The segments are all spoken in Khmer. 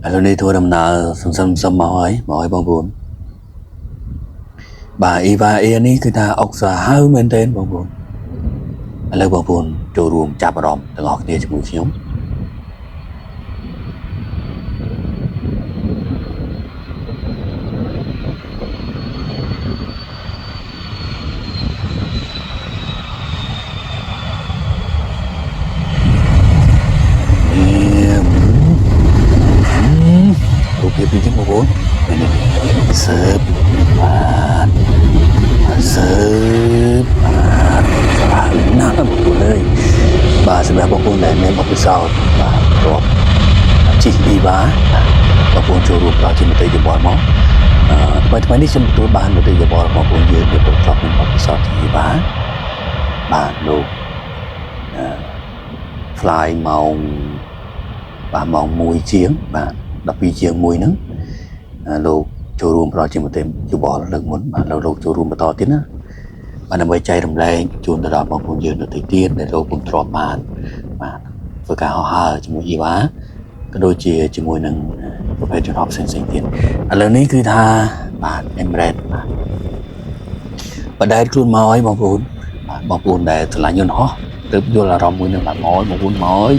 Lần này thua đầm nợ xâm mọi bong buồn bà Eva ini kita usaha maintain bong buồn lời bong buồnចូលរួមចាប់អារម្មណ៍ទាំងអស់គ្នាជាមួយខ្ញុំរូបភាពនេះបងប្អូនសើបបាទសើបបាទស្អាតណាស់បងប្អូនអើយបាទសម្រាប់បងប្អូនដែលមានបទពិសោធន៍បាទរាប់ជិះ Eva បងប្អូនចូលរួមដល់ជាមតិយោបល់មកថ្មីនេះខ្ញុំទទួលបានមតិយោបល់របស់បងប្អូនយើងដែលប្រកបនឹងបទពិសោធន៍ជិះ Eva បាទលោក fly ម៉ោងបាទម៉ោង1ជាងបាទ12ជាង1ហ្នឹងលោកចូលរួមប្រតិមតិយោបល់លើកមុនបាទលោកចូលរួមបន្តទៀតណាបាទដើម្បីចែករំលែកជូនទៅដល់បងប្អូនយើងនៅទីទៀតដែលលោកពុំធ្លាប់បានបាទធ្វើការហោះហើរជាមួយ Eva ក៏ដូចជាជាមួយនឹងប្រភេទយន្តហោះផ្សេងៗទៀតឥឡូវនេះគឺថាបាទ Emirates បាទបដែតខ្លួនមកឲ្យបងប្អូនបាទបងប្អូនដែលឆ្លាញ់យន្តហោះទើបយល់អារម្មណ៍មួយនឹងបាទមកបងប្អូនមកឲ្យ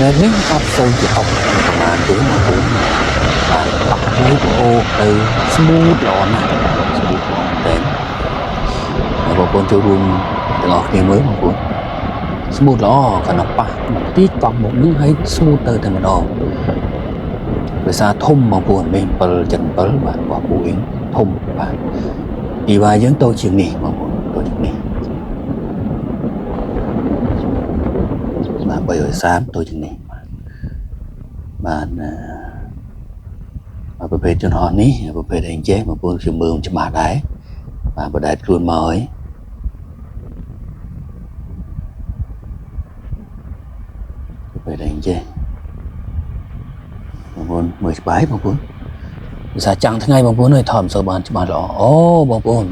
ដែលនេះអត់សូវជាអប់ប្រហែលទេបងប្អូនបាទអត់មួយអូទៅ smooth ល្អណាស់ smooth ល្អតែបងប្អូនចូលរួមទាំងអស់គ្នាមើលបងប្អូន smooth ល្អកណ្ដោះប៉ះបន្តិចតង់មកនេះឲ្យ smooth ទៅតែម្ដងដោយសារធំបងប្អូនមេ777បាទរបស់ Boeing ធំបាទ Eva យើងតូចជាងនេះបងប្អូនតូចជាងនេះបាទ330តូចជាងនេះបាទប្រភេទយន្តហោះនេះប្រភេទអីចេះបងប្អូនខ្ញុំមើលច្បាស់ដែរបាទបដែតខ្លួនមកហើយប្រភេទអីចេះបងប្អូនមើលច្បាស់បងប្អូនភាសាចាំងថ្ងៃបងប្អូនឲ្យថតមិនសូវបានច្បាស់ល្អអូបងប្អូន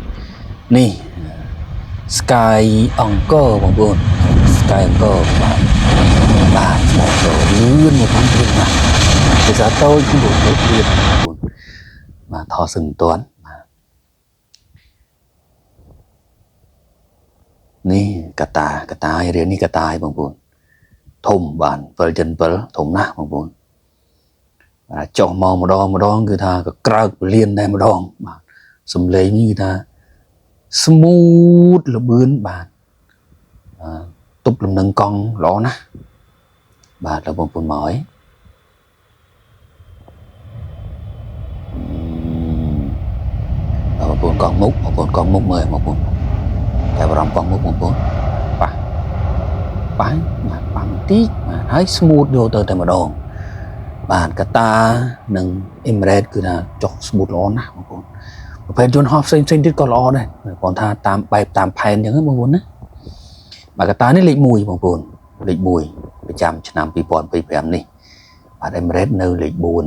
នេះ Sky Anchor បងប្អូន Sky Anchor បាទមកទៅលឿនមកតាមព្រឹកណាភាសាតូចខ្ញុំទៅលឿនបងប្អូនបាទថតសឹងមិនទាន់បាទនេះកតារៀននេះកតាឯងបងប្អូនធំបាទ777ធំណាស់បងប្អូនបាទចុះមកម្ដងគឺថាក៏ក្រើកពលានតែម្ដងបាទសំឡេងនេះគឺថា smooth លបឿនបាទទប់លំនឹងកង់ល្អណាស់បាទបងប្អូនមកហើយបងប្អូនកង់មុខមើលបងប្អូនតែបារម្ភកង់មុខបងប្អូនប៉ះបន្តិចបាទហើយ smooth យកទៅតែម្ដងបាទកតានិង Emirates គឺថាចុះ smooth ល្អណាស់បងប្អូនប្រភេទយន្តហោះផ្សេងទៀតក៏ល្អដែរគាត់ថាតាមបែបតាមផែនអញ្ចឹងបងប្អូនណាបាទកតានេះលេខ1បងប្អូនលេខ1ប្រចាំឆ្នាំ2025នេះបាទ Emirates នៅលេខ4